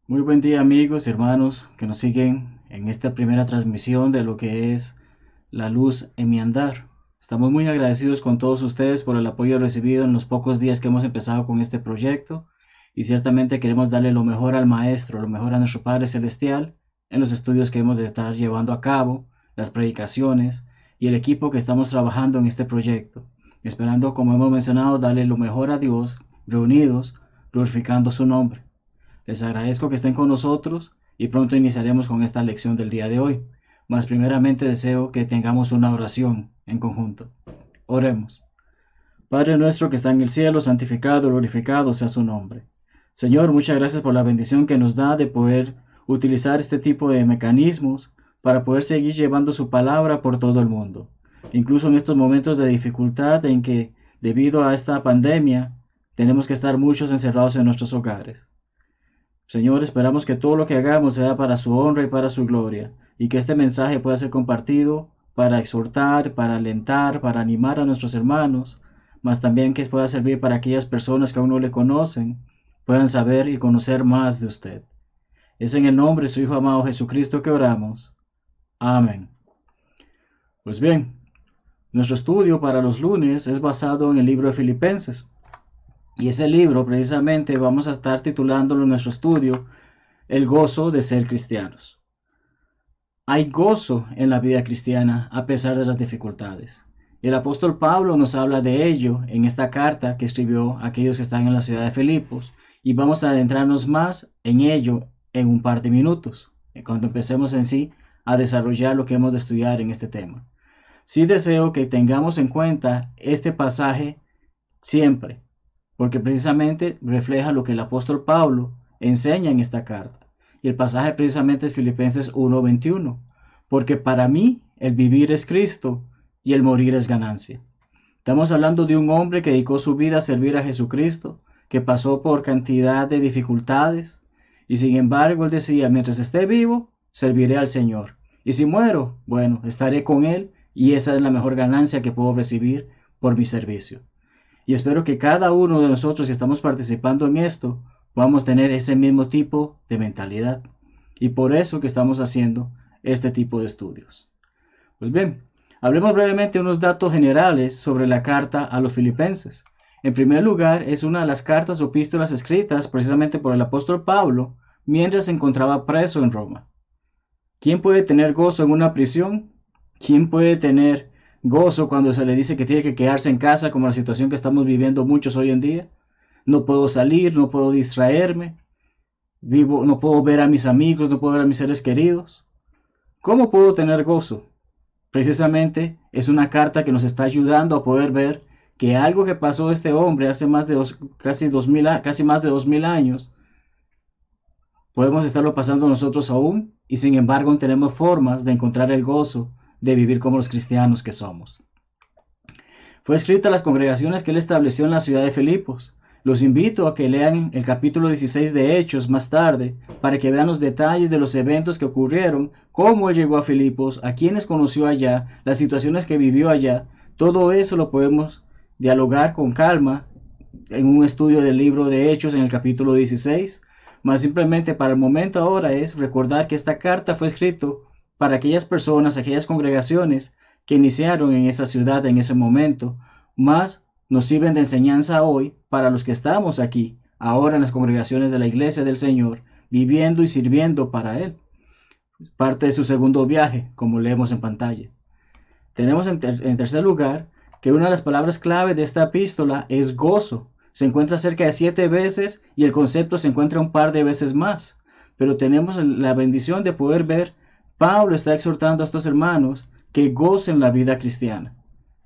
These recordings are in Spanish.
Muy buen día amigos y hermanos que nos siguen en esta primera transmisión de lo que es La Luz en mi Andar. Estamos muy agradecidos con todos ustedes por el apoyo recibido en los pocos días que hemos empezado con este proyecto y ciertamente queremos darle lo mejor al Maestro, lo mejor a nuestro Padre Celestial en los estudios que hemos de estar llevando a cabo, las predicaciones y el equipo que estamos trabajando en este proyecto, esperando, como hemos mencionado, darle lo mejor a Dios, reunidos, glorificando su nombre. Les agradezco que estén con nosotros y pronto iniciaremos con esta lección del día de hoy. Mas primeramente deseo que tengamos una oración en conjunto. Oremos. Padre nuestro que está en el cielo, santificado, glorificado sea su nombre. Señor, muchas gracias por la bendición que nos da de poder utilizar este tipo de mecanismos para poder seguir llevando su palabra por todo el mundo. Incluso en estos momentos de dificultad en que, debido a esta pandemia, tenemos que estar muchos encerrados en nuestros hogares. Señor, esperamos que todo lo que hagamos sea para su honra y para su gloria, y que este mensaje pueda ser compartido para exhortar, para alentar, para animar a nuestros hermanos, mas también que pueda servir para aquellas personas que aún no le conocen, puedan saber y conocer más de usted. Es en el nombre de su Hijo amado Jesucristo que oramos. Amén. Pues bien, nuestro estudio para los lunes es basado en el libro de Filipenses. Y ese libro precisamente vamos a estar titulándolo en nuestro estudio El gozo de ser cristianos. Hay gozo en la vida cristiana a pesar de las dificultades. El apóstol Pablo nos habla de ello en esta carta que escribió a aquellos que están en la ciudad de Filipos, y vamos a adentrarnos más en ello en un par de minutos, cuando empecemos en sí a desarrollar lo que hemos de estudiar en este tema. Sí deseo que tengamos en cuenta este pasaje siempre, porque precisamente refleja lo que el apóstol Pablo enseña en esta carta. Y el pasaje precisamente es Filipenses 1:21, porque para mí el vivir es Cristo y el morir es ganancia. Estamos hablando de un hombre que dedicó su vida a servir a Jesucristo, que pasó por cantidad de dificultades, y sin embargo él decía, mientras esté vivo, serviré al Señor. Y si muero, bueno, estaré con Él, y esa es la mejor ganancia que puedo recibir por mi servicio. Y espero que cada uno de nosotros que estamos participando en esto podamos tener ese mismo tipo de mentalidad. Y por eso que estamos haciendo este tipo de estudios. Pues bien, hablemos brevemente de unos datos generales sobre la carta a los filipenses. En primer lugar, es una de las cartas o epístolas escritas precisamente por el apóstol Pablo mientras se encontraba preso en Roma. ¿Quién puede tener gozo en una prisión? ¿Quién puede tener gozo cuando se le dice que tiene que quedarse en casa, como la situación que estamos viviendo muchos hoy en día? No puedo salir, no puedo distraerme, no puedo ver a mis amigos, no puedo ver a mis seres queridos. ¿Cómo puedo tener gozo? Precisamente es una carta que nos está ayudando a poder ver que algo que pasó este hombre hace casi más de 2000 años, podemos estarlo pasando nosotros aún, y sin embargo tenemos formas de encontrar el gozo de vivir como los cristianos que somos. Fue escrita a las congregaciones que él estableció en la ciudad de Filipos. Los invito a que lean el capítulo 16 de Hechos más tarde, para que vean los detalles de los eventos que ocurrieron, cómo él llegó a Filipos, a quienes conoció allá, las situaciones que vivió allá. Todo eso lo podemos dialogar con calma en un estudio del libro de Hechos en el capítulo 16. Más simplemente para el momento ahora es recordar que esta carta fue escrita para aquellas personas, aquellas congregaciones que iniciaron en esa ciudad en ese momento, más nos sirven de enseñanza hoy para los que estamos aquí, ahora en las congregaciones de la iglesia del Señor, viviendo y sirviendo para Él. Parte de su segundo viaje, como leemos en pantalla. Tenemos en tercer lugar que una de las palabras clave de esta epístola es gozo. Se encuentra cerca de 7 veces y el concepto se encuentra un par de veces más. Pero tenemos la bendición de poder ver, Pablo está exhortando a estos hermanos que gocen la vida cristiana.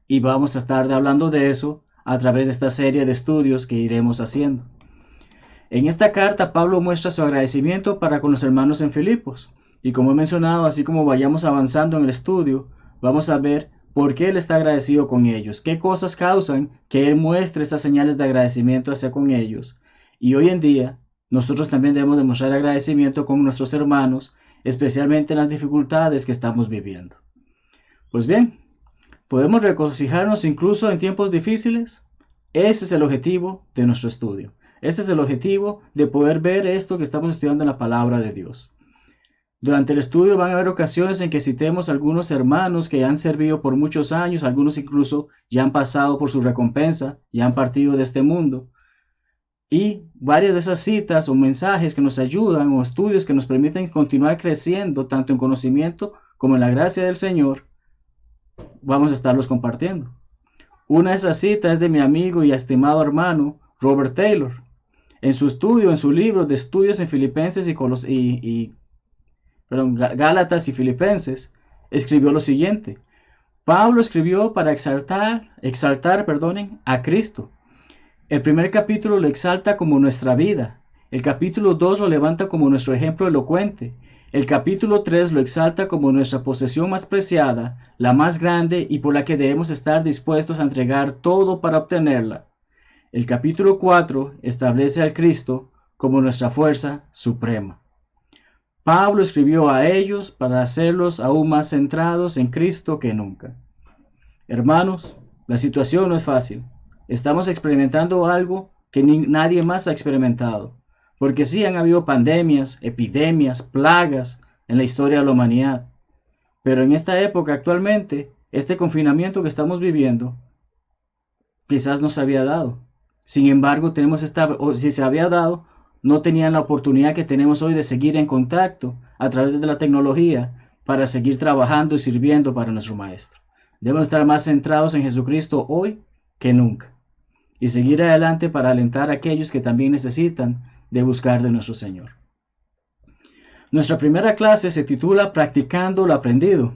Y vamos a estar hablando de eso a través de esta serie de estudios que iremos haciendo. En esta carta, Pablo muestra su agradecimiento para con los hermanos en Filipos. Y como he mencionado, así como vayamos avanzando en el estudio, vamos a ver por qué él está agradecido con ellos, qué cosas causan que él muestre estas señales de agradecimiento hacia con ellos. Y hoy en día, nosotros también debemos demostrar agradecimiento con nuestros hermanos, especialmente en las dificultades que estamos viviendo. Pues bien, ¿podemos regocijarnos incluso en tiempos difíciles? Ese es el objetivo de nuestro estudio. Ese es el objetivo de poder ver esto que estamos estudiando en la palabra de Dios. Durante el estudio van a haber ocasiones en que citemos a algunos hermanos que han servido por muchos años, algunos incluso ya han pasado por su recompensa, ya han partido de este mundo. Y varias de esas citas o mensajes que nos ayudan o estudios que nos permiten continuar creciendo tanto en conocimiento como en la gracia del Señor, vamos a estarlos compartiendo. Una de esas citas es de mi amigo y estimado hermano Robert Taylor. En su estudio, en su libro de estudios en Filipenses Gálatas y Filipenses, escribió lo siguiente. Pablo escribió para exaltar a Cristo. El primer capítulo lo exalta como nuestra vida. El capítulo 2 lo levanta como nuestro ejemplo elocuente. El capítulo 3 lo exalta como nuestra posesión más preciada, la más grande y por la que debemos estar dispuestos a entregar todo para obtenerla. El capítulo 4 establece al Cristo como nuestra fuerza suprema. Pablo escribió a ellos para hacerlos aún más centrados en Cristo que nunca. Hermanos, la situación no es fácil. Estamos experimentando algo que nadie más ha experimentado. Porque sí han habido pandemias, epidemias, plagas en la historia de la humanidad. Pero en esta época actualmente, este confinamiento que estamos viviendo, quizás no se había dado. Sin embargo, si se había dado, no tenían la oportunidad que tenemos hoy de seguir en contacto a través de la tecnología para seguir trabajando y sirviendo para nuestro Maestro. Debemos estar más centrados en Jesucristo hoy que nunca y seguir adelante para alentar a aquellos que también necesitan de buscar de nuestro Señor. Nuestra primera clase se titula Practicando lo aprendido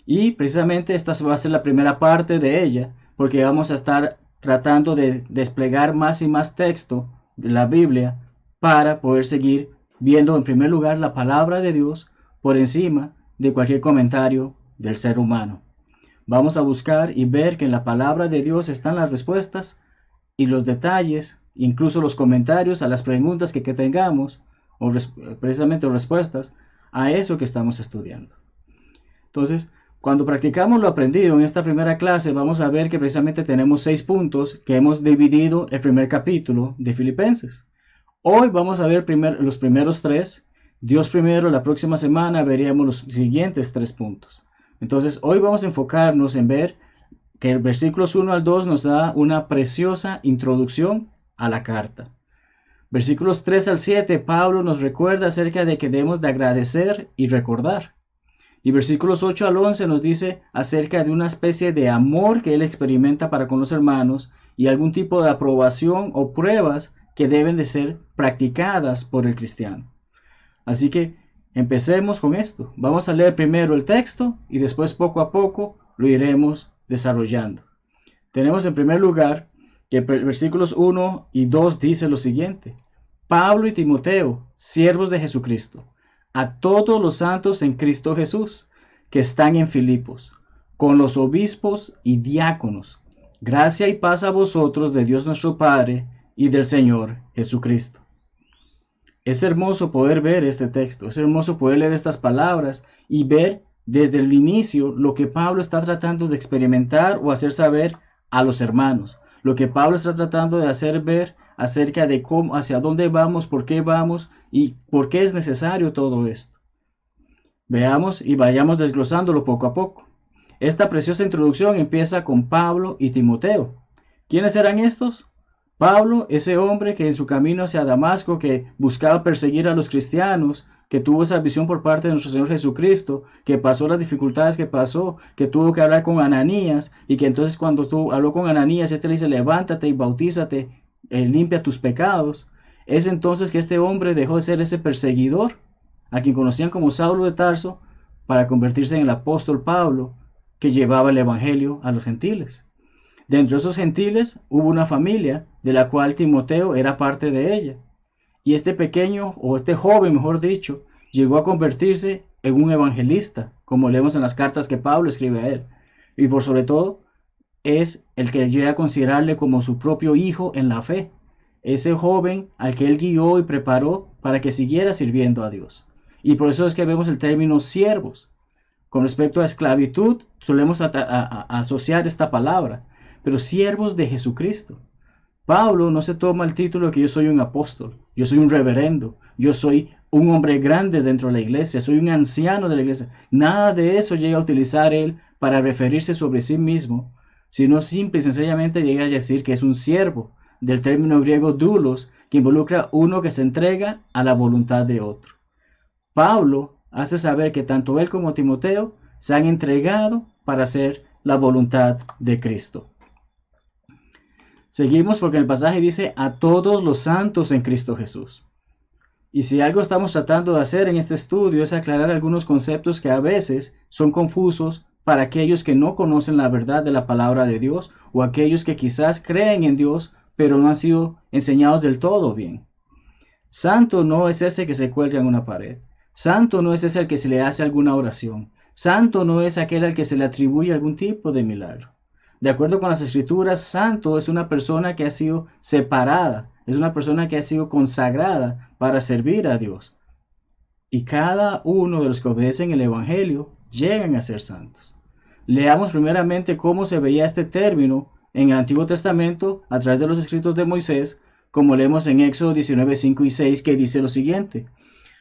y precisamente esta va a ser la primera parte de ella porque vamos a estar tratando de desplegar más y más texto de la Biblia para poder seguir viendo en primer lugar la palabra de Dios por encima de cualquier comentario del ser humano. Vamos a buscar y ver que en la palabra de Dios están las respuestas y los detalles, incluso los comentarios a las preguntas que tengamos, o precisamente respuestas a eso que estamos estudiando. Entonces, cuando practicamos lo aprendido en esta primera clase, vamos a ver que precisamente tenemos 6 puntos que hemos dividido el primer capítulo de Filipenses. Hoy vamos a ver los primeros 3. Dios primero, la próxima semana veríamos los siguientes 3 puntos. Entonces, hoy vamos a enfocarnos en ver que el versículos 1 al 2 nos da una preciosa introducción a la carta. Versículos 3 al 7, Pablo nos recuerda acerca de que debemos de agradecer y recordar. Y versículos 8 al 11 nos dice acerca de una especie de amor que él experimenta para con los hermanos y algún tipo de aprobación o pruebas que deben de ser practicadas por el cristiano. Así que empecemos con esto. Vamos a leer primero el texto y después poco a poco lo iremos desarrollando. Tenemos en primer lugar que versículos 1 y 2 dice lo siguiente. Pablo y Timoteo, siervos de Jesucristo, a todos los santos en Cristo Jesús, que están en Filipos, con los obispos y diáconos, gracia y paz a vosotros de Dios nuestro Padre y del Señor Jesucristo. Es hermoso poder ver este texto, es hermoso poder leer estas palabras y ver desde el inicio lo que Pablo está tratando de experimentar o hacer saber a los hermanos, lo que Pablo está tratando de hacer ver acerca de cómo, hacia dónde vamos, por qué vamos y por qué es necesario todo esto. Veamos y vayamos desglosándolo poco a poco. Esta preciosa introducción empieza con Pablo y Timoteo. ¿Quiénes eran estos? Pablo, ese hombre que en su camino hacia Damasco, que buscaba perseguir a los cristianos, que tuvo esa visión por parte de nuestro Señor Jesucristo, que pasó las dificultades que pasó, que tuvo que hablar con Ananías, y que entonces cuando habló con Ananías, este le dice, levántate y bautízate, limpia tus pecados. Es entonces que este hombre dejó de ser ese perseguidor, a quien conocían como Saulo de Tarso, para convertirse en el apóstol Pablo, que llevaba el evangelio a los gentiles. Dentro de esos gentiles hubo una familia de la cual Timoteo era parte de ella. Y este pequeño, o este joven mejor dicho, llegó a convertirse en un evangelista, como leemos en las cartas que Pablo escribe a él. Y por sobre todo, es el que llega a considerarle como su propio hijo en la fe. Ese joven al que él guió y preparó para que siguiera sirviendo a Dios. Y por eso es que vemos el término siervos. Con respecto a esclavitud, solemos asociar esta palabra, pero siervos de Jesucristo. Pablo no se toma el título de que yo soy un apóstol, yo soy un reverendo, yo soy un hombre grande dentro de la iglesia, soy un anciano de la iglesia. Nada de eso llega a utilizar él para referirse sobre sí mismo, sino simple y sencillamente llega a decir que es un siervo, del término griego doulos, que involucra uno que se entrega a la voluntad de otro. Pablo hace saber que tanto él como Timoteo se han entregado para hacer la voluntad de Cristo. Seguimos porque el pasaje dice a todos los santos en Cristo Jesús. Y si algo estamos tratando de hacer en este estudio es aclarar algunos conceptos que a veces son confusos para aquellos que no conocen la verdad de la palabra de Dios o aquellos que quizás creen en Dios pero no han sido enseñados del todo bien. Santo no es ese que se cuelga en una pared. Santo no es ese al que se le hace alguna oración. Santo no es aquel al que se le atribuye algún tipo de milagro. De acuerdo con las escrituras, santo es una persona que ha sido separada, es una persona que ha sido consagrada para servir a Dios. Y cada uno de los que obedecen el Evangelio llegan a ser santos. Leamos primeramente cómo se veía este término en el Antiguo Testamento a través de los escritos de Moisés, como leemos en Éxodo 19, 5 y 6, que dice lo siguiente: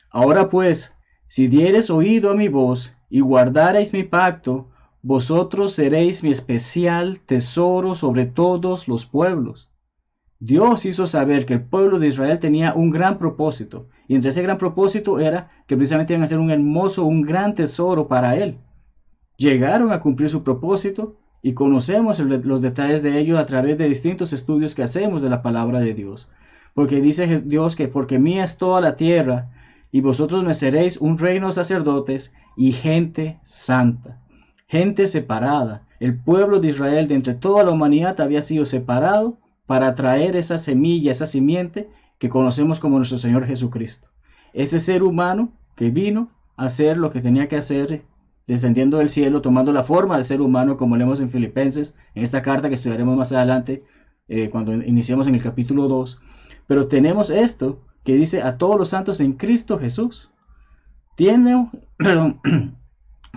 Ahora pues, si diereis oído a mi voz y guardareis mi pacto, vosotros seréis mi especial tesoro sobre todos los pueblos. Dios hizo saber que el pueblo de Israel tenía un gran propósito, y entre ese gran propósito era que precisamente iban a ser un hermoso, un gran tesoro para él. Llegaron a cumplir su propósito y conocemos los detalles de ello a través de distintos estudios que hacemos de la palabra de Dios. Porque dice Dios que porque mía es toda la tierra y vosotros me seréis un reino de sacerdotes y gente santa. Gente separada. El pueblo de Israel de entre toda la humanidad había sido separado para traer esa semilla, esa simiente que conocemos como nuestro Señor Jesucristo. Ese ser humano que vino a hacer lo que tenía que hacer, descendiendo del cielo, tomando la forma de ser humano, como leemos en Filipenses, en esta carta que estudiaremos más adelante, cuando iniciemos en el capítulo 2. Pero tenemos esto que dice a todos los santos en Cristo Jesús.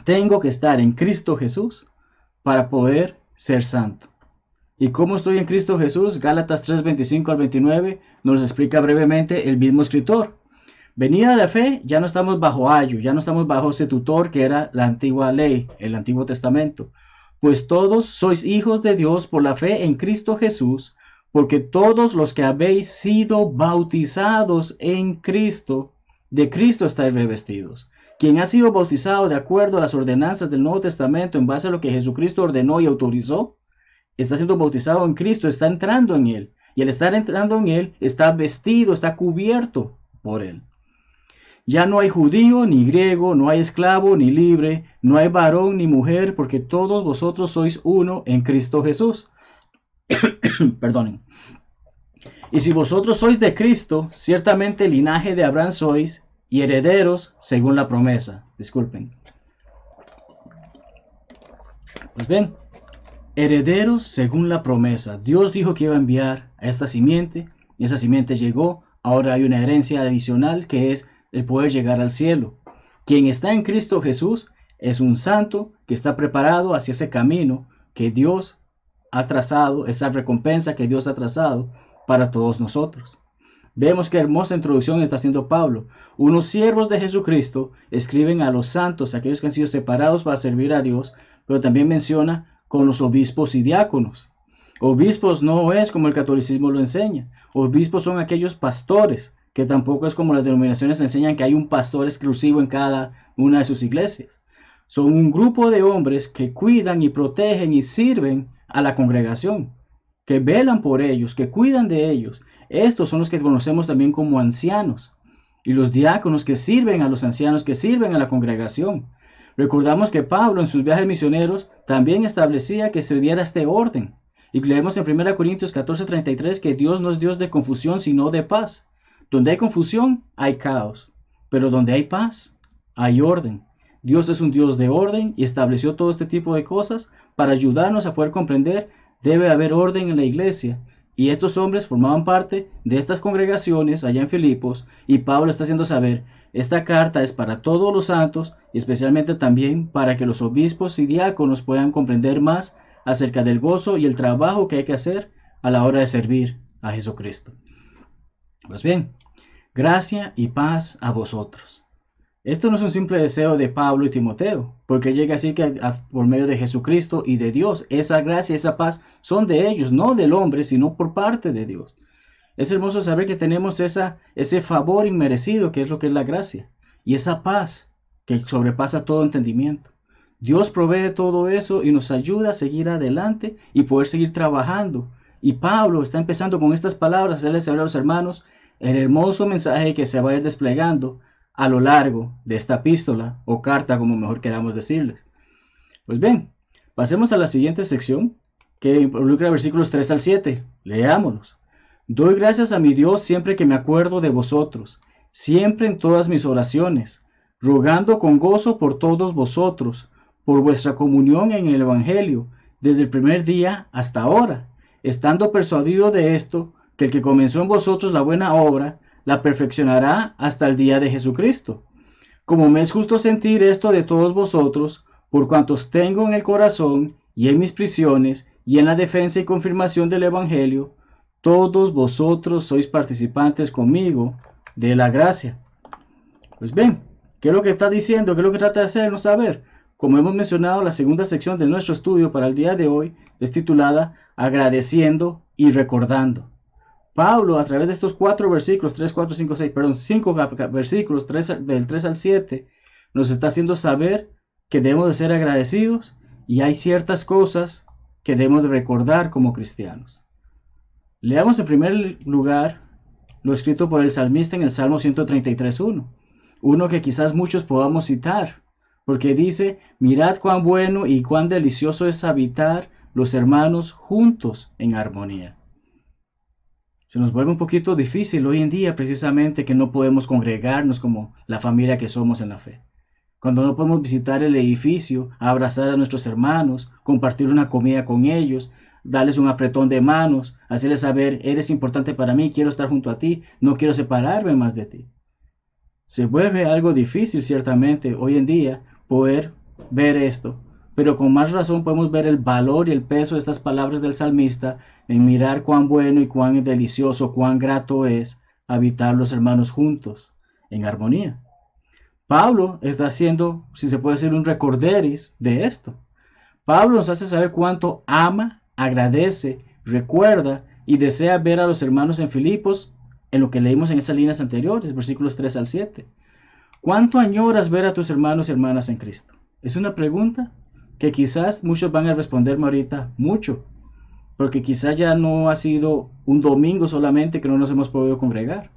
Tengo que estar en Cristo Jesús para poder ser santo. ¿Y cómo estoy en Cristo Jesús? Gálatas 3, 25 al 29 nos explica brevemente el mismo escritor. Venida de fe, ya no estamos bajo ayo, ya no estamos bajo ese tutor que era la antigua ley, el Antiguo Testamento. Pues todos sois hijos de Dios por la fe en Cristo Jesús, porque todos los que habéis sido bautizados en Cristo, de Cristo estáis revestidos. Quien ha sido bautizado de acuerdo a las ordenanzas del Nuevo Testamento en base a lo que Jesucristo ordenó y autorizó, está siendo bautizado en Cristo, está entrando en Él. Y al estar entrando en Él, está vestido, está cubierto por Él. Ya no hay judío ni griego, no hay esclavo ni libre, no hay varón ni mujer, porque todos vosotros sois uno en Cristo Jesús. Perdonen. Y si vosotros sois de Cristo, ciertamente linaje de Abraham sois y herederos según la promesa. Disculpen. Pues ven, herederos según la promesa. Dios dijo que iba a enviar a esta simiente, y esa simiente llegó. Ahora hay una herencia adicional que es el poder llegar al cielo. Quien está en Cristo Jesús es un santo que está preparado hacia ese camino que Dios ha trazado, esa recompensa que Dios ha trazado para todos nosotros. Vemos qué hermosa introducción está haciendo Pablo. Unos siervos de Jesucristo escriben a los santos, aquellos que han sido separados para servir a Dios, pero también menciona con los obispos y diáconos. Obispos no es como el catolicismo lo enseña. Obispos son aquellos pastores, que tampoco es como las denominaciones enseñan que hay un pastor exclusivo en cada una de sus iglesias. Son un grupo de hombres que cuidan y protegen y sirven a la congregación, que velan por ellos, que cuidan de ellos. Estos son los que conocemos también como ancianos. Y los diáconos que sirven a los ancianos, que sirven a la congregación. Recordamos que Pablo en sus viajes misioneros también establecía que se diera este orden. Y leemos en 1 Corintios 14:33 que Dios no es Dios de confusión, sino de paz. Donde hay confusión, hay caos. Pero donde hay paz, hay orden. Dios es un Dios de orden y estableció todo este tipo de cosas para ayudarnos a poder comprender. Debe haber orden en la iglesia. Y estos hombres formaban parte de estas congregaciones allá en Filipos. Y Pablo está haciendo saber, esta carta es para todos los santos y especialmente también para que los obispos y diáconos puedan comprender más acerca del gozo y el trabajo que hay que hacer a la hora de servir a Jesucristo. Pues bien, gracia y paz a vosotros. Esto no es un simple deseo de Pablo y Timoteo, porque llega a decir que por medio de Jesucristo y de Dios, esa gracia y esa paz son de ellos, no del hombre, sino por parte de Dios. Es hermoso saber que tenemos ese favor inmerecido, que es lo que es la gracia, y esa paz que sobrepasa todo entendimiento. Dios provee todo eso y nos ayuda a seguir adelante y poder seguir trabajando. Y Pablo está empezando con estas palabras, hacerles saber a los hermanos el hermoso mensaje que se va a ir desplegando a lo largo de esta epístola o carta, como mejor queramos decirles. Pues bien, pasemos a la siguiente sección, que involucra versículos 3 al 7. Leámoslos. Doy gracias a mi Dios siempre que me acuerdo de vosotros, siempre en todas mis oraciones, rogando con gozo por todos vosotros, por vuestra comunión en el Evangelio, desde el primer día hasta ahora, estando persuadido de esto, que el que comenzó en vosotros la buena obra, la perfeccionará hasta el día de Jesucristo. Como me es justo sentir esto de todos vosotros, por cuantos tengo en el corazón y en mis prisiones y en la defensa y confirmación del Evangelio, todos vosotros sois participantes conmigo de la gracia. Pues bien, ¿qué es lo que está diciendo? ¿Qué es lo que trata de hacernos saber? Como hemos mencionado, la segunda sección de nuestro estudio para el día de hoy es titulada Agradeciendo y Recordando. Pablo, a través de estos 4 versículos, 5 versículos, del 3 al 7, nos está haciendo saber que debemos de ser agradecidos y hay ciertas cosas que debemos de recordar como cristianos. Leamos en primer lugar lo escrito por el salmista en el Salmo 133.1, uno que quizás muchos podamos citar, porque dice, mirad cuán bueno y cuán delicioso es habitar los hermanos juntos en armonía. Se nos vuelve un poquito difícil hoy en día precisamente que no podemos congregarnos como la familia que somos en la fe. Cuando no podemos visitar el edificio, abrazar a nuestros hermanos, compartir una comida con ellos, darles un apretón de manos, hacerles saber, eres importante para mí, quiero estar junto a ti, no quiero separarme más de ti. Se vuelve algo difícil ciertamente hoy en día poder ver esto, pero con más razón podemos ver el valor y el peso de estas palabras del salmista en mirar cuán bueno y cuán delicioso, cuán grato es habitar los hermanos juntos en armonía. Pablo está haciendo, si se puede decir, un recorderis de esto. Pablo nos hace saber cuánto ama, agradece, recuerda y desea ver a los hermanos en Filipos en lo que leímos en esas líneas anteriores, versículos 3 al 7. ¿Cuánto añoras ver a tus hermanos y hermanas en Cristo? Es una pregunta que quizás muchos van a responderme ahorita mucho, porque quizás ya no ha sido un domingo solamente que no nos hemos podido congregar.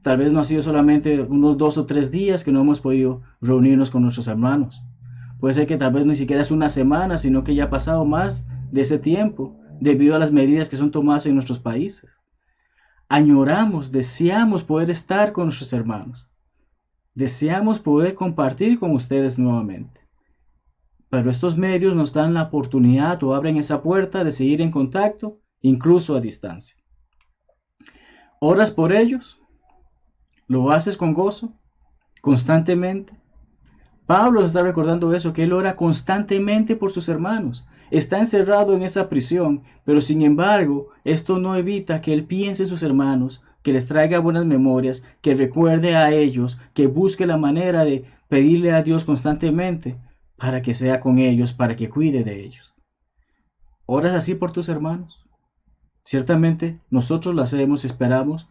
Tal vez no ha sido solamente unos 2 o 3 días que no hemos podido reunirnos con nuestros hermanos. Puede ser que tal vez ni siquiera es una semana, sino que ya ha pasado más de ese tiempo debido a las medidas que son tomadas en nuestros países. Añoramos, deseamos poder estar con nuestros hermanos. Deseamos poder compartir con ustedes nuevamente. Pero estos medios nos dan la oportunidad o abren esa puerta de seguir en contacto, incluso a distancia. ¿Oras por ellos? ¿Lo haces con gozo? ¿Constantemente? Pablo está recordando eso, que él ora constantemente por sus hermanos. Está encerrado en esa prisión, pero sin embargo, esto no evita que él piense en sus hermanos, que les traiga buenas memorias, que recuerde a ellos, que busque la manera de pedirle a Dios constantemente para que sea con ellos, para que cuide de ellos. ¿Oras así por tus hermanos? Ciertamente nosotros lo hacemos y esperamos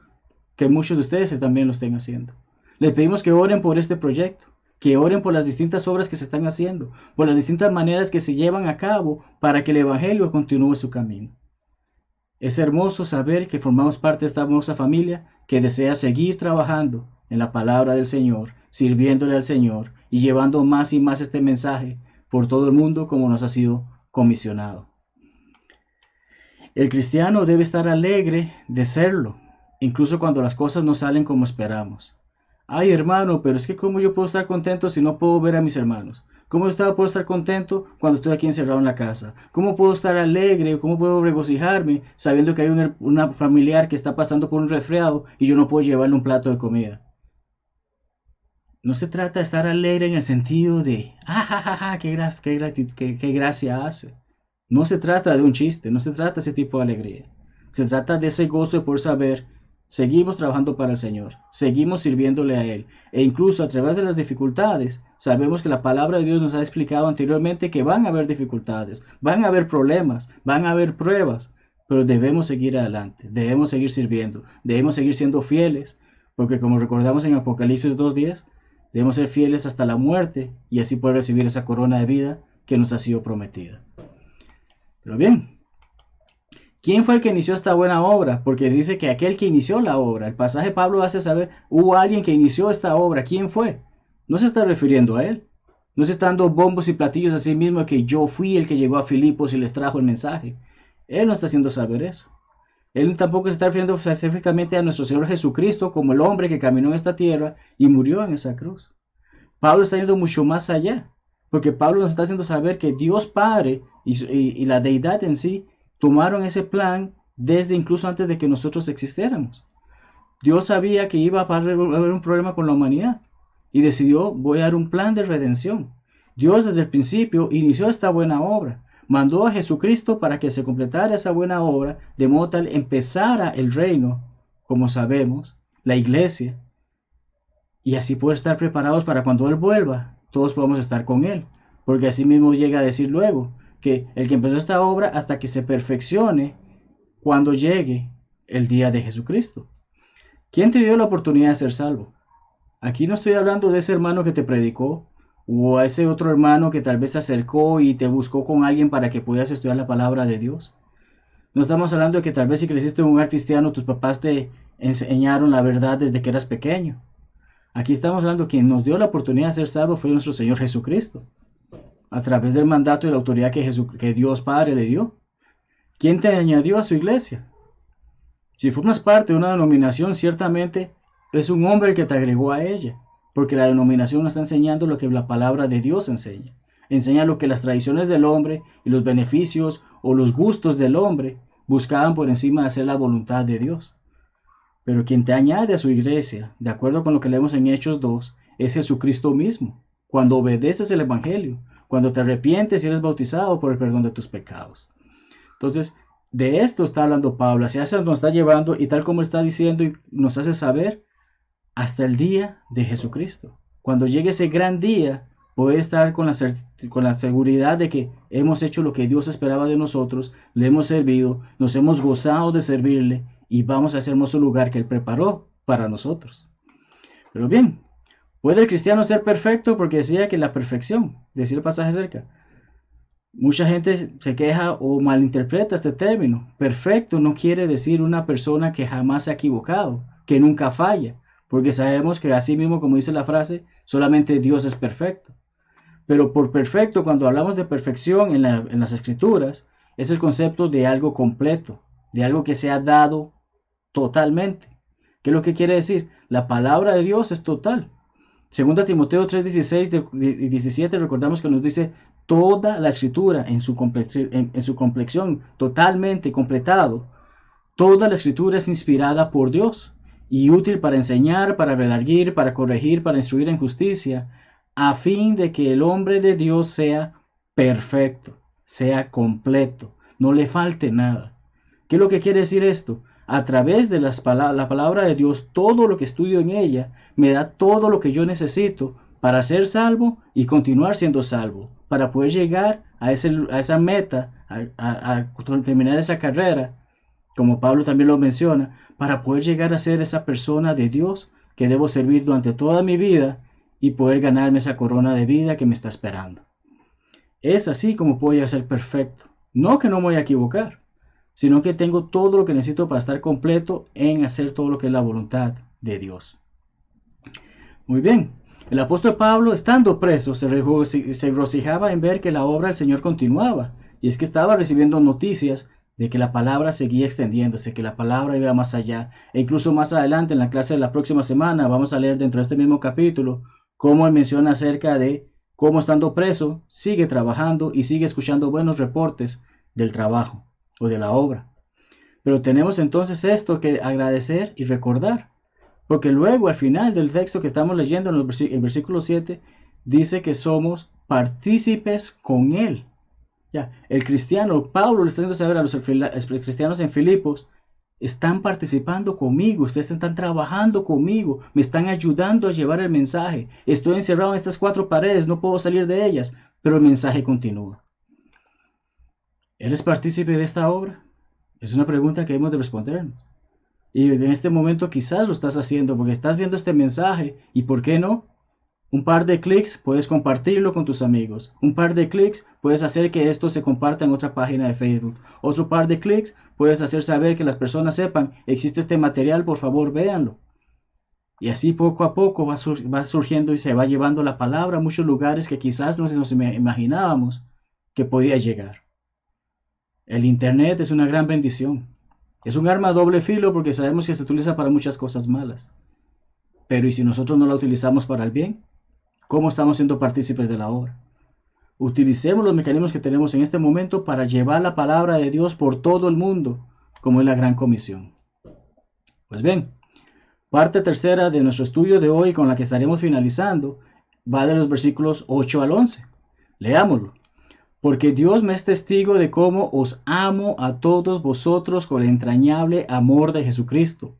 que muchos de ustedes también lo estén haciendo. Les pedimos que oren por este proyecto, que oren por las distintas obras que se están haciendo, por las distintas maneras que se llevan a cabo para que el Evangelio continúe su camino. Es hermoso saber que formamos parte de esta hermosa familia que desea seguir trabajando en la palabra del Señor, sirviéndole al Señor y llevando más y más este mensaje por todo el mundo como nos ha sido comisionado. El cristiano debe estar alegre de serlo, incluso cuando las cosas no salen como esperamos. Ay, hermano, pero es que ¿cómo yo puedo estar contento si no puedo ver a mis hermanos? ¿Cómo puedo estar contento cuando estoy aquí encerrado en la casa? ¿Cómo puedo estar alegre? ¿Cómo puedo regocijarme sabiendo que hay una familiar que está pasando por un resfriado y yo no puedo llevarle un plato de comida? No se trata de estar alegre en el sentido de, qué gracia hace. No se trata de un chiste, no se trata de ese tipo de alegría. Se trata de ese gozo por saber, seguimos trabajando para el Señor, seguimos sirviéndole a Él. E incluso a través de las dificultades, sabemos que la palabra de Dios nos ha explicado anteriormente que van a haber dificultades, van a haber problemas, van a haber pruebas, pero debemos seguir adelante, debemos seguir sirviendo, debemos seguir siendo fieles, porque como recordamos en Apocalipsis 2:10, debemos ser fieles hasta la muerte y así poder recibir esa corona de vida que nos ha sido prometida. Pero bien, ¿quién fue el que inició esta buena obra? Porque dice que aquel que inició la obra. El pasaje Pablo hace saber, hubo alguien que inició esta obra. ¿Quién fue? No se está refiriendo a él. No se está dando bombos y platillos a sí mismo que yo fui el que llegó a Filipos y les trajo el mensaje. Él no está haciendo saber eso. Él tampoco se está refiriendo específicamente a nuestro Señor Jesucristo como el hombre que caminó en esta tierra y murió en esa cruz. Pablo está yendo mucho más allá, porque Pablo nos está haciendo saber que Dios Padre y la deidad en sí tomaron ese plan desde incluso antes de que nosotros existiéramos. Dios sabía que iba a haber un problema con la humanidad y decidió, voy a dar un plan de redención. Dios desde el principio inició esta buena obra. Mandó a Jesucristo para que se completara esa buena obra, de modo tal empezara el reino, como sabemos, la iglesia, y así poder estar preparados para cuando Él vuelva, todos podamos estar con Él. Porque así mismo llega a decir luego, que el que empezó esta obra hasta que se perfeccione cuando llegue el día de Jesucristo. ¿Quién te dio la oportunidad de ser salvo? Aquí no estoy hablando de ese hermano que te predicó, o a ese otro hermano que tal vez se acercó y te buscó con alguien para que pudieras estudiar la palabra de Dios. No estamos hablando de que tal vez si creciste en un hogar cristiano, tus papás te enseñaron la verdad desde que eras pequeño. Aquí estamos hablando de quien nos dio la oportunidad de ser salvo fue nuestro Señor Jesucristo, a través del mandato y la autoridad que Dios Padre le dio. ¿Quién te añadió a su iglesia? Si formas parte de una denominación, ciertamente es un hombre el que te agregó a ella, porque la denominación nos está enseñando lo que la palabra de Dios enseña. Enseña lo que las tradiciones del hombre y los beneficios o los gustos del hombre buscaban por encima de hacer la voluntad de Dios. Pero quien te añade a su iglesia, de acuerdo con lo que leemos en Hechos 2, es Jesucristo mismo, cuando obedeces el Evangelio, cuando te arrepientes y eres bautizado por el perdón de tus pecados. Entonces, de esto está hablando Pablo, hacia eso nos está llevando y tal como está diciendo y nos hace saber hasta el día de Jesucristo. Cuando llegue ese gran día, poder estar con la seguridad de que hemos hecho lo que Dios esperaba de nosotros, le hemos servido, nos hemos gozado de servirle y vamos a ese hermoso lugar que Él preparó para nosotros. Pero bien, ¿puede el cristiano ser perfecto? Porque decía que la perfección, decía el pasaje cerca. Mucha gente se queja o malinterpreta este término. Perfecto no quiere decir una persona que jamás se ha equivocado, que nunca falla, porque sabemos que así mismo, como dice la frase, solamente Dios es perfecto. Pero por perfecto, cuando hablamos de perfección en las escrituras, es el concepto de algo completo, de algo que se ha dado totalmente. ¿Qué es lo que quiere decir? La palabra de Dios es total. Segunda Timoteo 3:16 y 17 recordamos que nos dice toda la escritura en su complexión totalmente completado. Toda la escritura es inspirada por Dios y útil para enseñar, para redarguir, para corregir, para instruir en justicia, a fin de que el hombre de Dios sea perfecto, sea completo, no le falte nada. ¿Qué es lo que quiere decir esto? A través de la palabra de Dios, todo lo que estudio en ella me da todo lo que yo necesito para ser salvo y continuar siendo salvo, para poder llegar a esa meta, a terminar esa carrera, como Pablo también lo menciona, para poder llegar a ser esa persona de Dios que debo servir durante toda mi vida y poder ganarme esa corona de vida que me está esperando. Es así como puedo llegar a ser perfecto. No que no me voy a equivocar, sino que tengo todo lo que necesito para estar completo en hacer todo lo que es la voluntad de Dios. Muy bien, el apóstol Pablo, estando preso, se regocijaba en ver que la obra del Señor continuaba, y es que estaba recibiendo noticias de que la palabra seguía extendiéndose, que la palabra iba más allá, e incluso más adelante en la clase de la próxima semana vamos a leer dentro de este mismo capítulo cómo él menciona acerca de cómo estando preso sigue trabajando y sigue escuchando buenos reportes del trabajo o de la obra. Pero tenemos entonces esto que agradecer y recordar, porque luego al final del texto que estamos leyendo en el versículo 7 dice que somos partícipes con Él. Ya, el cristiano, Pablo le está haciendo saber a los cristianos en Filipos están participando conmigo, ustedes están trabajando conmigo, me están ayudando a llevar el mensaje. Estoy encerrado en estas 4 paredes, no puedo salir de ellas, pero el mensaje continúa. ¿Eres partícipe de esta obra? Es una pregunta que hemos de respondernos. Y en este momento quizás lo estás haciendo porque estás viendo este mensaje y ¿por qué no? Un par de clics puedes compartirlo con tus amigos. Un par de clics puedes hacer que esto se comparta en otra página de Facebook. Otro par de clics puedes hacer saber que las personas sepan, existe este material, por favor véanlo. Y así poco a poco va surgiendo y se va llevando la palabra a muchos lugares que quizás no nos imaginábamos que podía llegar. El Internet es una gran bendición. Es un arma a doble filo porque sabemos que se utiliza para muchas cosas malas. Pero ¿y si nosotros no la utilizamos para el bien? ¿Cómo estamos siendo partícipes de la obra? Utilicemos los mecanismos que tenemos en este momento para llevar la palabra de Dios por todo el mundo, como es la Gran Comisión. Pues bien, parte tercera de nuestro estudio de hoy, con la que estaremos finalizando, va de los versículos 8 al 11. Leámoslo. Porque Dios me es testigo de cómo os amo a todos vosotros con el entrañable amor de Jesucristo.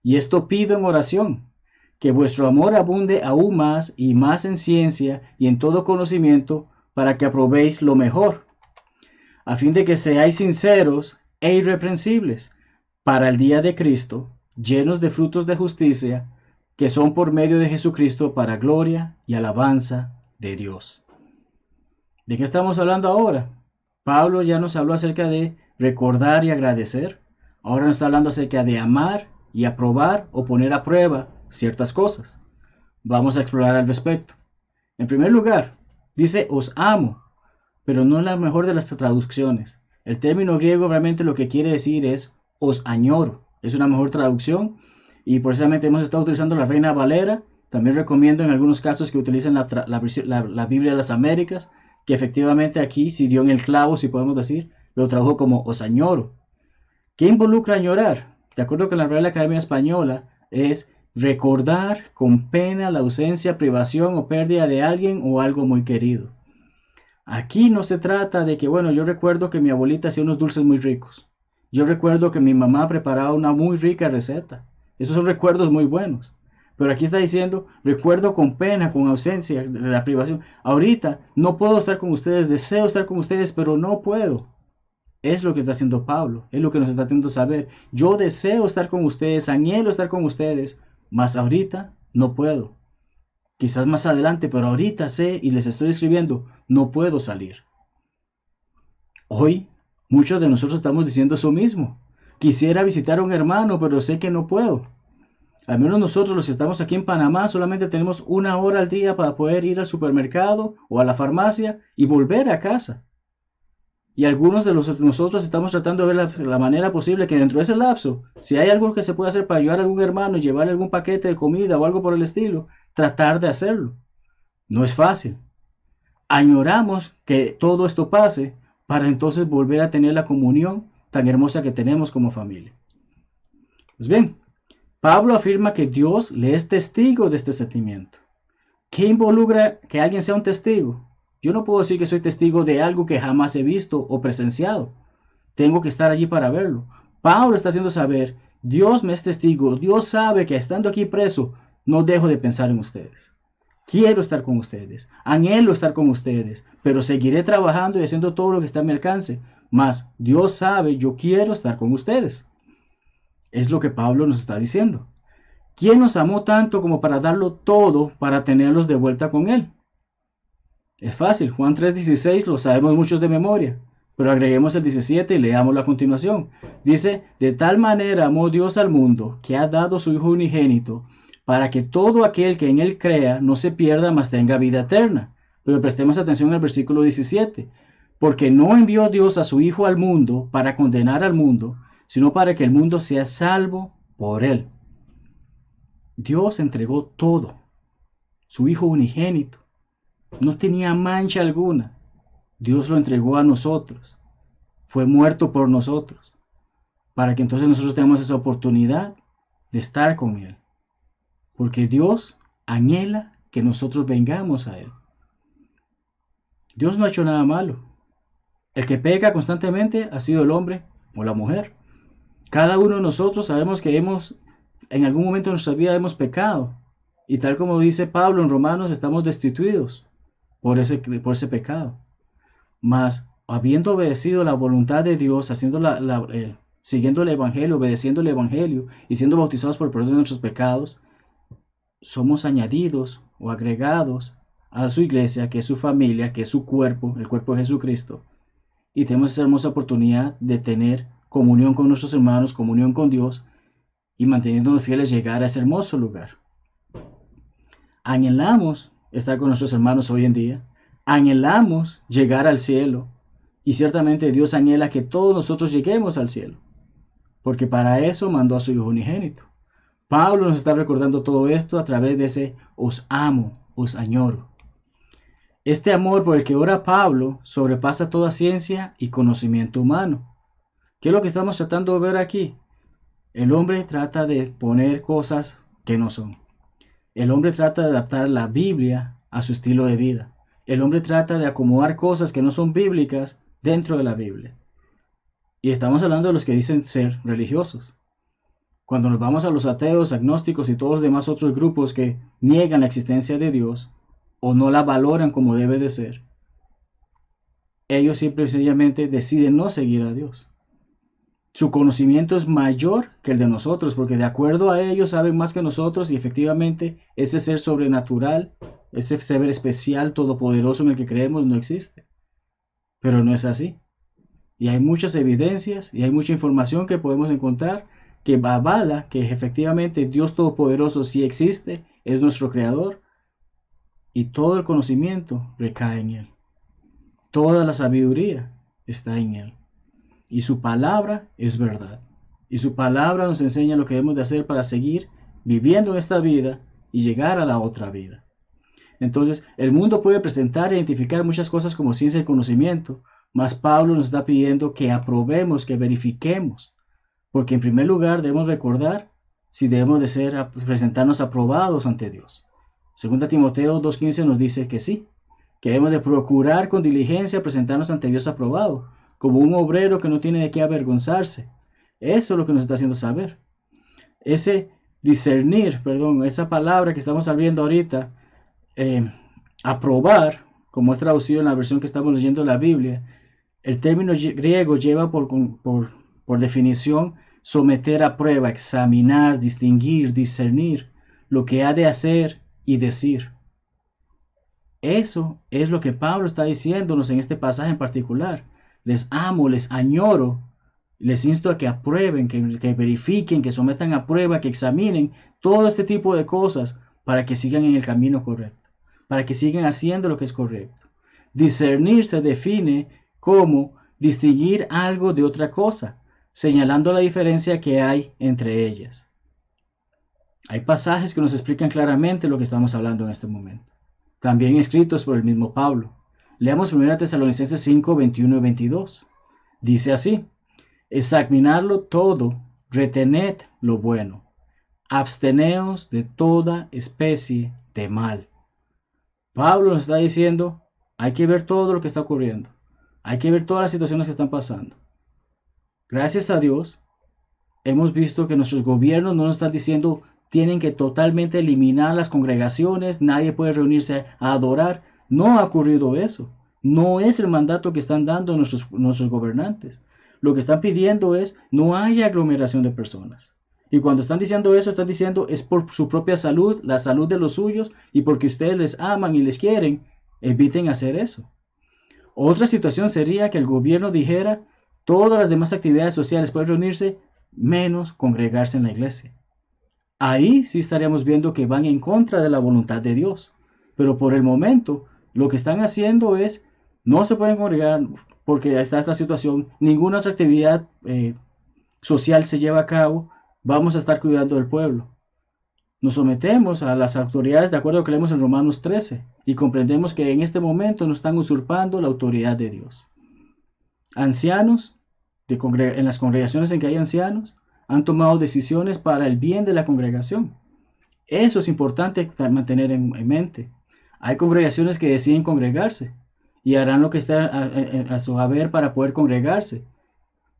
Y esto pido en oración, que vuestro amor abunde aún más y más en ciencia y en todo conocimiento, para que aprobéis lo mejor, a fin de que seáis sinceros e irreprensibles para el día de Cristo, llenos de frutos de justicia, que son por medio de Jesucristo para gloria y alabanza de Dios. ¿De qué estamos hablando ahora? Pablo ya nos habló acerca de recordar y agradecer. Ahora nos está hablando acerca de amar y aprobar o poner a prueba ciertas cosas. Vamos a explorar al respecto. En primer lugar, dice os amo, pero no es la mejor de las traducciones. El término griego realmente lo que quiere decir es os añoro. Es una mejor traducción y precisamente hemos estado utilizando la Reina Valera. También recomiendo en algunos casos que utilicen la Biblia de las Américas, que efectivamente aquí sí dio en el clavo, si podemos decir, lo tradujo como os añoro. ¿Qué involucra añorar? De acuerdo con la Real Academia Española, es recordar con pena la ausencia, privación o pérdida de alguien o algo muy querido. Aquí no se trata de que, bueno, yo recuerdo que mi abuelita hacía unos dulces muy ricos. Yo recuerdo que mi mamá preparaba una muy rica receta. Esos son recuerdos muy buenos. Pero aquí está diciendo, recuerdo con pena, con ausencia, de la privación. Ahorita no puedo estar con ustedes, deseo estar con ustedes, pero no puedo. Es lo que está haciendo Pablo, es lo que nos está haciendo saber. Yo deseo estar con ustedes, anhelo estar con ustedes, mas ahorita no puedo. Quizás más adelante, pero ahorita sé y les estoy escribiendo, no puedo salir. Hoy, muchos de nosotros estamos diciendo eso mismo. Quisiera visitar a un hermano, pero sé que no puedo. Al menos nosotros los que estamos aquí en Panamá solamente tenemos 1 hora al día para poder ir al supermercado o a la farmacia y volver a casa. Y algunos de nosotros estamos tratando de ver la manera posible que dentro de ese lapso, si hay algo que se puede hacer para ayudar a algún hermano, llevarle algún paquete de comida o algo por el estilo, tratar de hacerlo. No es fácil. Añoramos que todo esto pase para entonces volver a tener la comunión tan hermosa que tenemos como familia. Pues bien, Pablo afirma que Dios le es testigo de este sentimiento. ¿Qué involucra que alguien sea un testigo? Yo no puedo decir que soy testigo de algo que jamás he visto o presenciado. Tengo que estar allí para verlo. Pablo está haciendo saber, Dios me es testigo, Dios sabe que estando aquí preso, no dejo de pensar en ustedes. Quiero estar con ustedes, anhelo estar con ustedes, pero seguiré trabajando y haciendo todo lo que está a mi alcance. Mas Dios sabe, yo quiero estar con ustedes. Es lo que Pablo nos está diciendo. ¿Quién nos amó tanto como para darlo todo para tenerlos de vuelta con Él? Es fácil, Juan 3:16 lo sabemos muchos de memoria, pero agreguemos el 17 y leámoslo a continuación. Dice, de tal manera amó Dios al mundo, que ha dado su Hijo unigénito, para que todo aquel que en Él crea no se pierda, mas tenga vida eterna. Pero prestemos atención al versículo 17, porque no envió Dios a su Hijo al mundo para condenar al mundo, sino para que el mundo sea salvo por Él. Dios entregó todo, su Hijo unigénito. No tenía mancha alguna. Dios lo entregó a nosotros. Fue muerto por nosotros. Para que entonces nosotros tengamos esa oportunidad de estar con Él. Porque Dios anhela que nosotros vengamos a Él. Dios no ha hecho nada malo. El que peca constantemente ha sido el hombre o la mujer. Cada uno de nosotros sabemos que en algún momento de nuestra vida hemos pecado. Y tal como dice Pablo en Romanos, estamos destituidos por ese pecado. Mas, habiendo obedecido la voluntad de Dios, siguiendo el Evangelio, obedeciendo el Evangelio y siendo bautizados por el perdón de nuestros pecados, somos añadidos o agregados a su iglesia, que es su familia, que es su cuerpo, el cuerpo de Jesucristo. Y tenemos esa hermosa oportunidad de tener comunión con nuestros hermanos, comunión con Dios, y manteniéndonos fieles llegar a ese hermoso lugar. Anhelamos estar con nuestros hermanos hoy en día, anhelamos llegar al cielo, y ciertamente Dios anhela que todos nosotros lleguemos al cielo, porque para eso mandó a su Hijo unigénito. Pablo nos está recordando todo esto a través de ese os amo, os añoro. Este amor por el que ora Pablo sobrepasa toda ciencia y conocimiento humano. ¿Qué es lo que estamos tratando de ver aquí? El hombre trata de poner cosas que no son. El hombre trata de adaptar la Biblia a su estilo de vida. El hombre trata de acomodar cosas que no son bíblicas dentro de la Biblia. Y estamos hablando de los que dicen ser religiosos. Cuando nos vamos a los ateos, agnósticos y todos los demás otros grupos que niegan la existencia de Dios o no la valoran como debe de ser, ellos simple y sencillamente deciden no seguir a Dios. Su conocimiento es mayor que el de nosotros, porque de acuerdo a ellos saben más que nosotros y efectivamente ese ser sobrenatural, ese ser especial, todopoderoso en el que creemos no existe. Pero no es así. Y hay muchas evidencias y hay mucha información que podemos encontrar que avala que efectivamente Dios Todopoderoso sí existe, es nuestro Creador, y todo el conocimiento recae en Él. Toda la sabiduría está en Él. Y su palabra es verdad. Y su palabra nos enseña lo que debemos de hacer para seguir viviendo en esta vida y llegar a la otra vida. Entonces, el mundo puede presentar e identificar muchas cosas como ciencia y conocimiento, mas Pablo nos está pidiendo que aprobemos, que verifiquemos. Porque en primer lugar debemos recordar si debemos de presentarnos aprobados ante Dios. 2 Timoteo 2:15 nos dice que sí, que debemos de procurar con diligencia presentarnos ante Dios aprobado, como un obrero que no tiene de qué avergonzarse. Eso es lo que nos está haciendo saber. Ese discernir, esa palabra que estamos viendo ahorita, aprobar, como es traducido en la versión que estamos leyendo de la Biblia, el término griego lleva por definición someter a prueba, examinar, distinguir, discernir lo que ha de hacer y decir. Eso es lo que Pablo está diciéndonos en este pasaje en particular. Les amo, les añoro, les insto a que aprueben, que verifiquen, que sometan a prueba, que examinen todo este tipo de cosas para que sigan en el camino correcto, para que sigan haciendo lo que es correcto. Discernir se define como distinguir algo de otra cosa, señalando la diferencia que hay entre ellas. Hay pasajes que nos explican claramente lo que estamos hablando en este momento, también escritos por el mismo Pablo. Leamos 1 Tesalonicenses 5, 21 y 22. Dice así: examinadlo todo, retened lo bueno, absteneos de toda especie de mal. Pablo nos está diciendo, hay que ver todo lo que está ocurriendo, hay que ver todas las situaciones que están pasando. Gracias a Dios, hemos visto que nuestros gobiernos no nos están diciendo tienen que totalmente eliminar las congregaciones, nadie puede reunirse a adorar. No ha ocurrido eso. No es el mandato que están dando nuestros gobernantes. Lo que están pidiendo es no haya aglomeración de personas. Y cuando están diciendo eso, están diciendo es por su propia salud, la salud de los suyos, y porque ustedes les aman y les quieren, eviten hacer eso. Otra situación sería que el gobierno dijera todas las demás actividades sociales pueden reunirse, menos congregarse en la iglesia. Ahí sí estaríamos viendo que van en contra de la voluntad de Dios. Pero por el momento, lo que están haciendo es, no se pueden congregar porque está esta situación, ninguna otra actividad social se lleva a cabo, vamos a estar cuidando del pueblo. Nos sometemos a las autoridades de acuerdo a lo que leemos en Romanos 13 y comprendemos que en este momento nos están usurpando la autoridad de Dios. Ancianos, en las congregaciones en que hay ancianos, han tomado decisiones para el bien de la congregación. Eso es importante mantener en mente. Hay congregaciones que deciden congregarse y harán lo que está a su haber para poder congregarse.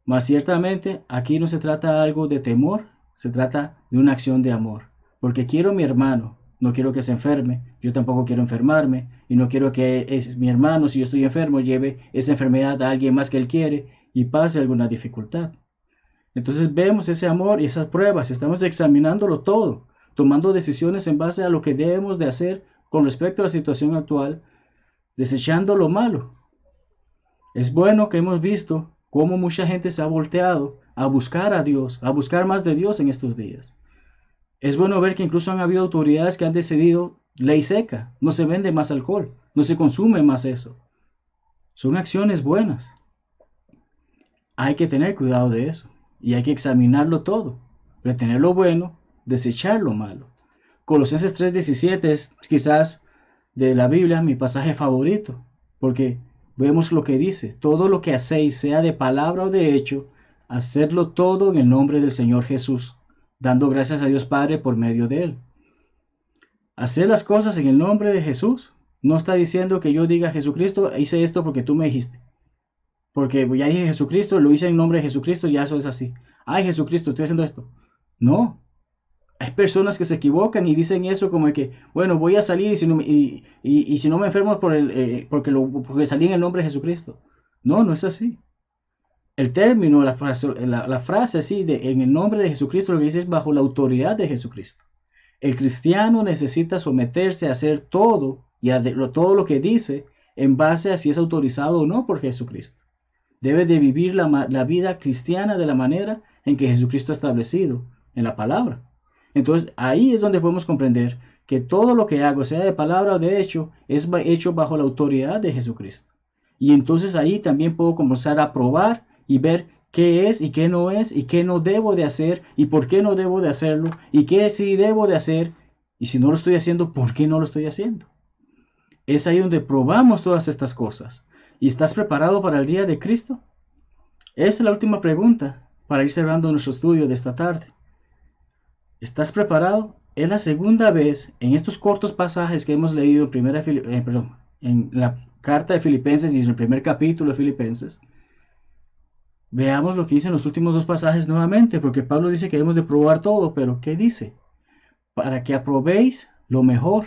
Mas ciertamente aquí no se trata de algo de temor, se trata de una acción de amor. Porque quiero a mi hermano, no quiero que se enferme, yo tampoco quiero enfermarme, y no quiero que mi hermano, si yo estoy enfermo, lleve esa enfermedad a alguien más que él quiere y pase alguna dificultad. Entonces vemos ese amor y esas pruebas, estamos examinándolo todo, tomando decisiones en base a lo que debemos de hacer con respecto a la situación actual, desechando lo malo. Es bueno que hemos visto cómo mucha gente se ha volteado a buscar a Dios, a buscar más de Dios en estos días. Es bueno ver que incluso han habido autoridades que han decidido ley seca, no se vende más alcohol, no se consume más eso. Son acciones buenas. Hay que tener cuidado de eso y hay que examinarlo todo, retener lo bueno, desechar lo malo. Colosenses 3:17 es quizás de la Biblia mi pasaje favorito, porque vemos lo que dice: todo lo que hacéis, sea de palabra o de hecho, hacedlo todo en el nombre del Señor Jesús, dando gracias a Dios Padre por medio de él. Hacer las cosas en el nombre de Jesús no está diciendo que yo diga: Jesucristo, hice esto porque tú me dijiste. Porque ya dije Jesucristo, lo hice en nombre de Jesucristo, ya eso es así. Ay, Jesucristo, estoy haciendo esto. No. Hay personas que se equivocan y dicen eso como que, bueno, voy a salir y si no me enfermo porque salí en el nombre de Jesucristo. No, no es así. El término, la frase así, en el nombre de Jesucristo, lo que dice es bajo la autoridad de Jesucristo. El cristiano necesita someterse a hacer todo y todo lo que dice en base a si es autorizado o no por Jesucristo. Debe de vivir la vida cristiana de la manera en que Jesucristo ha establecido en la palabra. Entonces ahí es donde podemos comprender que todo lo que hago, sea de palabra o de hecho, es hecho bajo la autoridad de Jesucristo. Y entonces ahí también puedo comenzar a probar y ver qué es y qué no es y qué no debo de hacer y por qué no debo de hacerlo y qué sí debo de hacer y si no lo estoy haciendo, ¿por qué no lo estoy haciendo? Es ahí donde probamos todas estas cosas. ¿Y estás preparado para el día de Cristo? Esa es la última pregunta para ir cerrando nuestro estudio de esta tarde. ¿Estás preparado? Es la segunda vez en estos cortos pasajes que hemos leído en la carta de Filipenses y en el primer capítulo de Filipenses. Veamos lo que dice en los últimos dos pasajes nuevamente, porque Pablo dice que debemos de probar todo, pero ¿qué dice? Para que aprobéis lo mejor,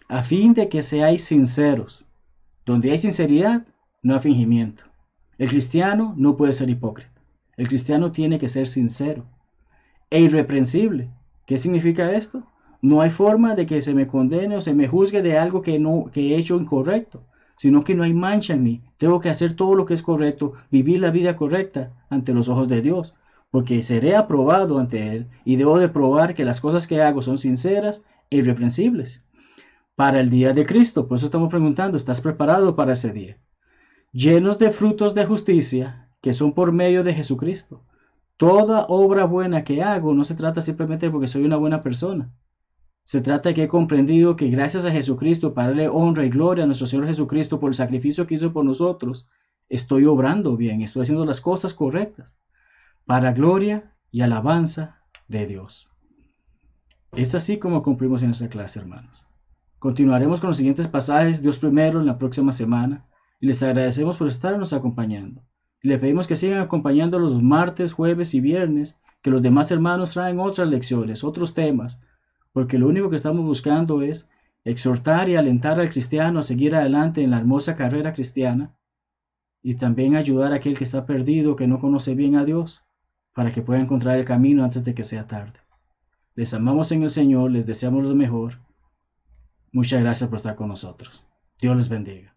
a fin de que seáis sinceros. Donde hay sinceridad, no hay fingimiento. El cristiano no puede ser hipócrita. El cristiano tiene que ser sincero e irreprensible. ¿Qué significa esto? No hay forma de que se me condene o se me juzgue de algo que he hecho incorrecto, sino que no hay mancha en mí. Tengo que hacer todo lo que es correcto, vivir la vida correcta ante los ojos de Dios, porque seré aprobado ante Él y debo de probar que las cosas que hago son sinceras e irreprensibles. Para el día de Cristo, por eso estamos preguntando, ¿estás preparado para ese día? Llenos de frutos de justicia que son por medio de Jesucristo. Toda obra buena que hago no se trata simplemente porque soy una buena persona. Se trata de que he comprendido que gracias a Jesucristo, para darle honra y gloria a nuestro Señor Jesucristo por el sacrificio que hizo por nosotros, estoy obrando bien, estoy haciendo las cosas correctas, para gloria y alabanza de Dios. Es así como cumplimos en esta clase, hermanos. Continuaremos con los siguientes pasajes, Dios primero, en la próxima semana, y les agradecemos por estarnos acompañando. Y les pedimos que sigan acompañándonos los martes, jueves y viernes, que los demás hermanos traen otras lecciones, otros temas, porque lo único que estamos buscando es exhortar y alentar al cristiano a seguir adelante en la hermosa carrera cristiana y también ayudar a aquel que está perdido, que no conoce bien a Dios, para que pueda encontrar el camino antes de que sea tarde. Les amamos en el Señor, les deseamos lo mejor. Muchas gracias por estar con nosotros. Dios les bendiga.